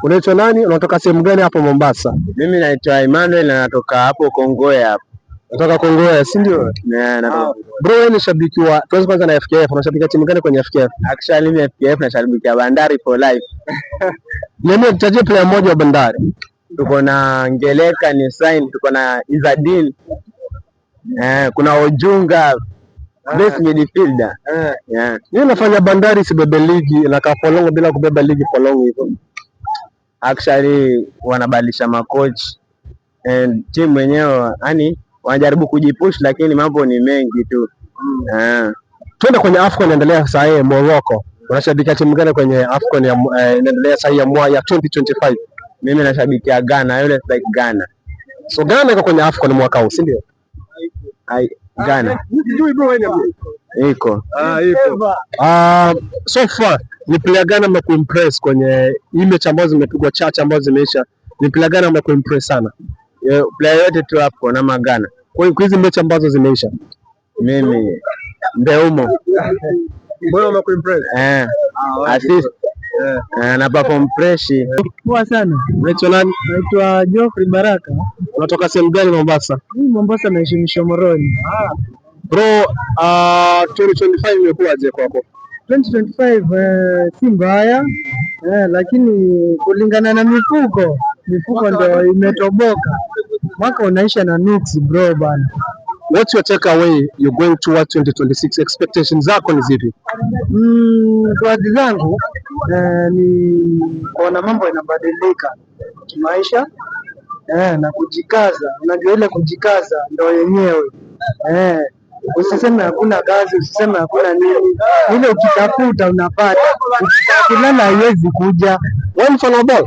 Unaitwa nani? Unatoka sehemu gani hapo Mombasa? Mimi naitwa Emmanuel na natoka hapo Kongoe hapo. Natoka Kongoe, si ndio? Bro, wewe ni shabiki wa tuanze kwanza na FKF. Unashabikia timu gani kwenye FKF? Actually mimi FKF nashabikia Bandari for life. Niambie mtaje player mmoja wa Bandari. Tuko na Ngeleka ni sign, tuko na Izadin. Kuna Ojunga best midfielder. Yeye anafanya Bandari sibebe ligi na kapolongo bila kubeba ligi polongo hivyo. Actually wanabadilisha makoch and team wenyewe yani wanajaribu kujipush lakini mambo ni mengi tu. Twende kwenye AFCON inaendelea sasa hivi Morocco. Unashabikia timu gani kwenye AFCON inaendelea sasa hivi ya 2025? Mimi nashabikia Ghana, yule like Ghana. So Ghana iko kwenye AFCON mwaka huu, si ndio? Ghana. Iko. So far ni player gani amekuimpress kwenye mechi ambazo zimepigwa chache ambazo zimeisha? Ni player gani amekuimpress sana? Player yote tu hapo na Magana. Kwa hizi mechi ambazo zimeisha. Mimi Mbeumo. Mbona umekuimpress? Assist. Na perform fresh. Poa sana. Unaitwa nani? Naitwa Geoffrey Baraka. Unatoka sehemu gani Mombasa? Mimi Mombasa naishi Mshomoroni. Bro, 2025 imekuwaje kwako? 2025 si mbaya. Lakini kulingana na mifuko ndio imetoboka. Mwaka unaisha na nuksi bro bana. What's your takeaway you're going towards 2026? Expectations zako ni zipi? Wazi zangu ni kuona mambo yanabadilika kimaisha na kujikaza. Unajua ile kujikaza ndio yenyewe. Usiseme hakuna kazi, usiseme hakuna nini. Ile ukitafuta unapata. Ukilala haiwezi kuja. Wewe mfano wa ball?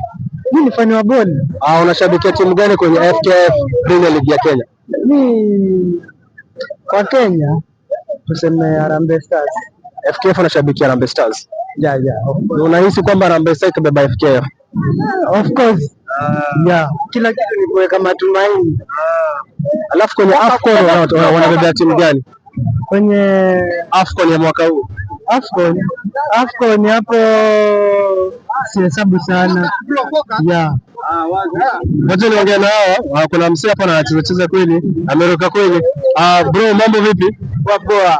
Mimi ni fan wa ball. Unashabikia timu gani kwenye FKF Premier League ya Kenya? Mimi kwa Kenya tuseme Harambee Stars. FKF unashabikia Harambee Stars? Yeah. Unahisi kwamba Harambee Stars itabeba FKF? Of course. Kila kitu ni kuweka matumaini. Alafu kwenye AFCON wanabeba timu gani? Kwenye AFCON ya mwaka huu? AFCON hapo sihesabu sana. Wacha niongea na hao. Kuna msee hapa anacheza kweli, ameruka kweli. Bro, mambo vipi? Poa.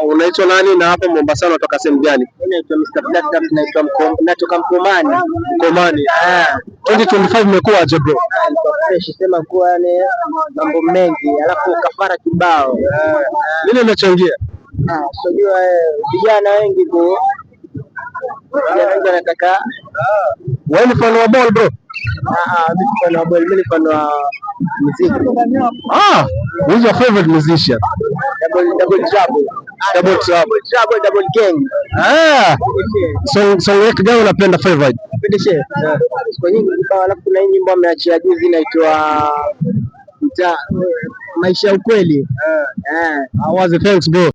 Unaitwa nani na hapa Mombasa unatoka sehemu gani? Mimi naitwa Mr. Black, natoka Mkomani. 2025 imekuwaje bro? Sema kuwa ni mambo mengi, alafu kafara kibao. Nini unachangia? Unajua vijana wengi wanataka. Wewe ni fan wa ball bro? Mimi fan wa ball, mimi fan wa muziki. Who's your favorite musician? Double Gang. So wewe gani unapenda favorite? Napenda kwa nyingi kibao, alafu kuna nyimbo ameachia juzi inaitwa Maisha ya Ukweli. Thanks bro.